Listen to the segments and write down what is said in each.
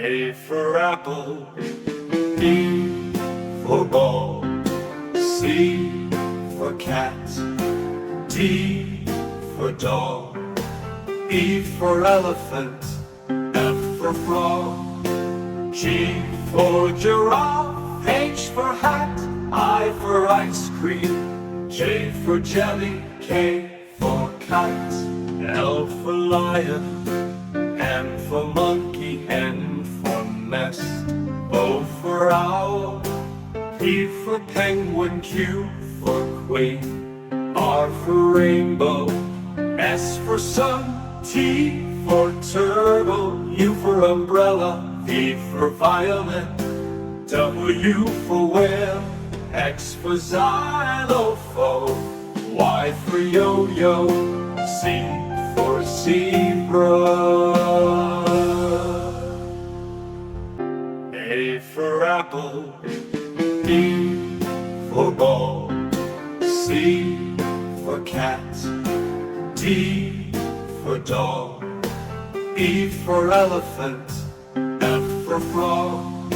A for apple, B for ball, C for cat, D for dog, E for elephant, F for frog, G for giraffe, H for hat, I for ice cream, J for jelly, K for kite, L for lion, M for monkey, N for mess, O for owl, P for penguin, Q for queen, R for rainbow, S for sun, T for turtle, U for umbrella, V for violin, W for whale, X for xylophone, Y for yo-yo, Z for zebra. A for apple, B for ball, C for cat, D for dog, E for elephant, F for frog,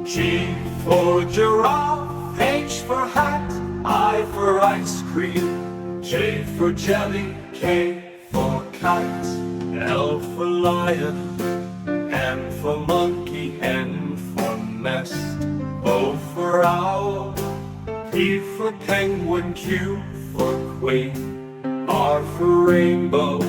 G for giraffe, H for hat, I for ice cream, J for jelly, K for kite, L for lion, M for monkey, N for mess, O for owl, P for penguin, Q for queen, R for rainbow,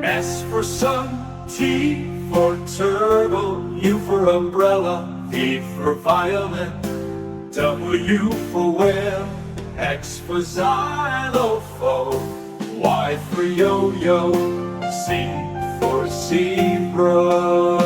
S for sun, T for turtle, U for umbrella, V for violin, W for whale, X for xylophone, Y for yo-yo, Z for zebra.